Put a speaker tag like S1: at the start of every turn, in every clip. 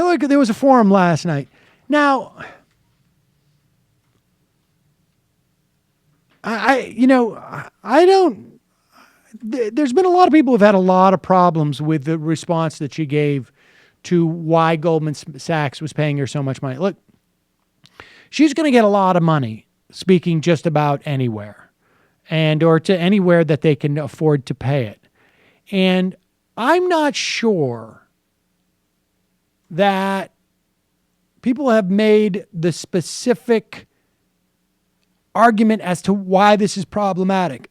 S1: look, there was a forum last night. Now, I don't. There's been a lot of people who've had a lot of problems with the response that she gave to why Goldman Sachs was paying her so much money. Look, she's going to get a lot of money speaking just about anywhere, or to anywhere that they can afford to pay it. And I'm not sure that people have made the specific argument as to why this is problematic.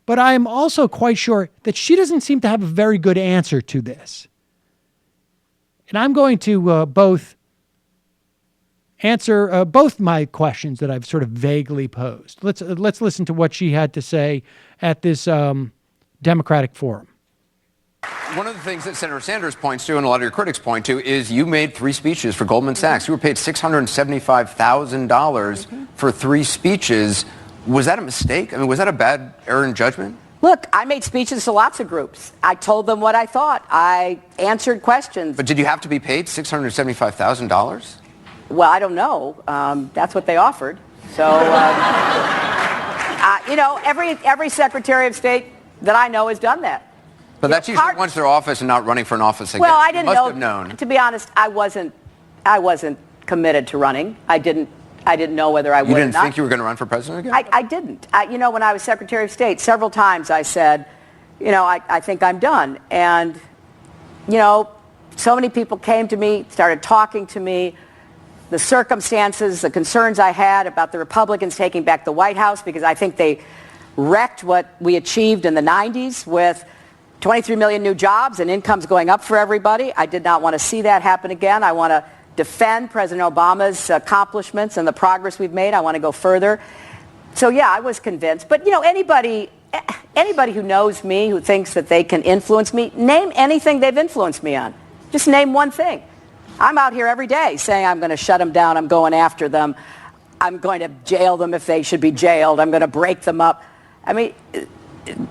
S1: But I am also quite sure that she doesn't seem to have a very good answer to this. And I'm going to both answer both my questions that I've sort of vaguely posed. Let's listen to what she had to say at this Democratic forum.
S2: One of the things that Senator Sanders points to, and a lot of your critics point to, is you made 3 speeches for Goldman Sachs. You were paid $675,000 for 3 speeches. Was that a mistake? I mean, was that a bad error in judgment?
S3: Look, I made speeches to lots of groups. I told them what I thought. I answered questions.
S2: But did you have to be paid $675,000?
S3: Well, I don't know. That's what they offered. So, every Secretary of State that I know has done that.
S2: But that's usually once they're office and not running for an office again.
S3: Well, I didn't
S2: must
S3: know.
S2: Have known.
S3: To be honest, I wasn't committed to running. I didn't know whether I would.
S2: You didn't
S3: or not.
S2: think you were going to run for president again?
S3: I didn't. When I was Secretary of State, several times I said, I think I'm done. And, so many people came to me, started talking to me. The circumstances, the concerns I had about the Republicans taking back the White House, because I think they wrecked what we achieved in the 90s with 23 million new jobs and incomes going up for everybody. I did not want to see that happen again. I want to defend President Obama's accomplishments and the progress we've made. I want to go further. So, yeah, I was convinced. But, anybody who knows me, who thinks that they can influence me, name anything they've influenced me on. Just name one thing. I'm out here every day saying I'm going to shut them down. I'm going after them. I'm going to jail them if they should be jailed. I'm going to break them up. I mean,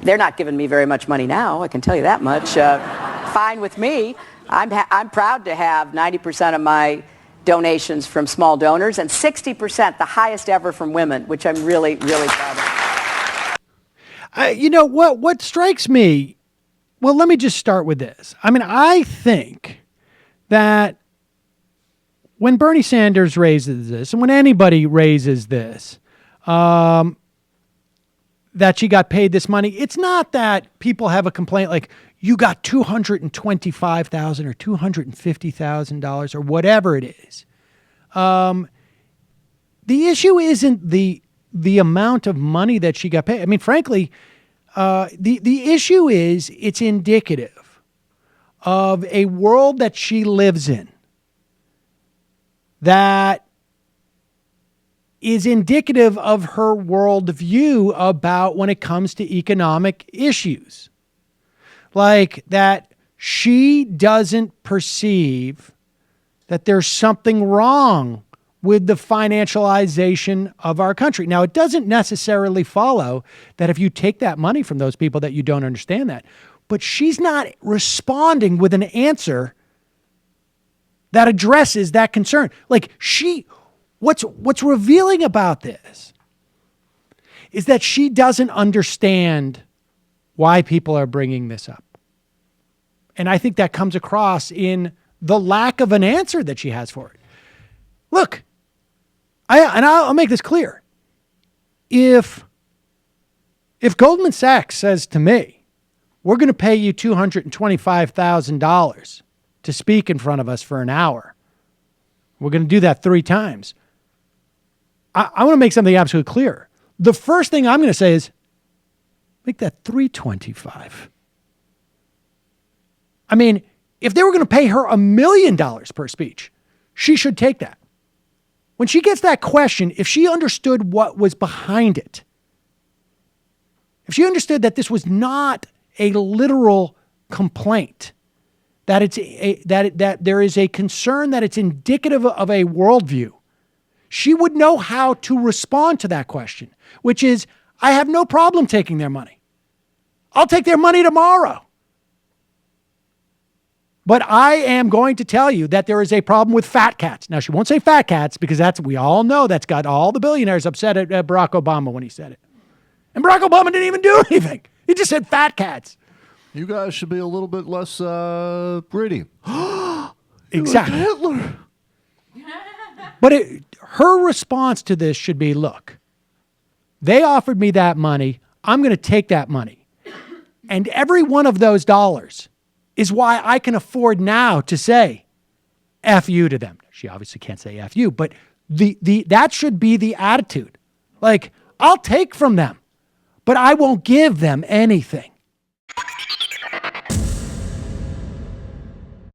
S3: they're not giving me very much money now, I can tell you that much. Fine with me. I'm proud to have 90% of my donations from small donors and 60%, the highest ever, from women, which I'm really, really proud of.
S1: What strikes me, well, let me just start with this. I mean, I think that when Bernie Sanders raises this, and when anybody raises this, that she got paid this money, it's not that people have a complaint like you got $225,000 or $250,000 or whatever it is. The issue isn't the amount of money that she got paid. I mean, frankly, the issue is it's indicative of a world that she lives in that is indicative of her worldview about when it comes to economic issues. Like that she doesn't perceive that there's something wrong with the financialization of our country. Now, it doesn't necessarily follow that if you take that money from those people that you don't understand that. But she's not responding with an answer that addresses that concern. Like what's revealing about this is that she doesn't understand why people are bringing this up. And I think that comes across in the lack of an answer that she has for it. Look, I'll make this clear. If Goldman Sachs says to me, we're going to pay you $225,000 to speak in front of us for an hour, we're going to do that 3 times. I want to make something absolutely clear. The first thing I'm going to say is, make that $325. I mean, if they were going to pay her $1 million per speech, she should take that. When she gets that question, if she understood what was behind it, if she understood that this was not a literal complaint, that that there is a concern that it's indicative of a worldview, she would know how to respond to that question, which is, I have no problem taking their money. I'll take their money tomorrow. But I am going to tell you that there is a problem with fat cats. Now, she won't say fat cats because we all know that's got all the billionaires upset at Barack Obama when he said it. And Barack Obama didn't even do anything. He just said fat cats.
S4: You guys should be a little bit less greedy.
S1: Exactly.
S4: Like Hitler.
S1: But her response to this should be, look, they offered me that money. I'm going to take that money. And every one of those dollars is why I can afford now to say F you to them. She obviously can't say F you, but that should be the attitude. Like, I'll take from them, but I won't give them anything.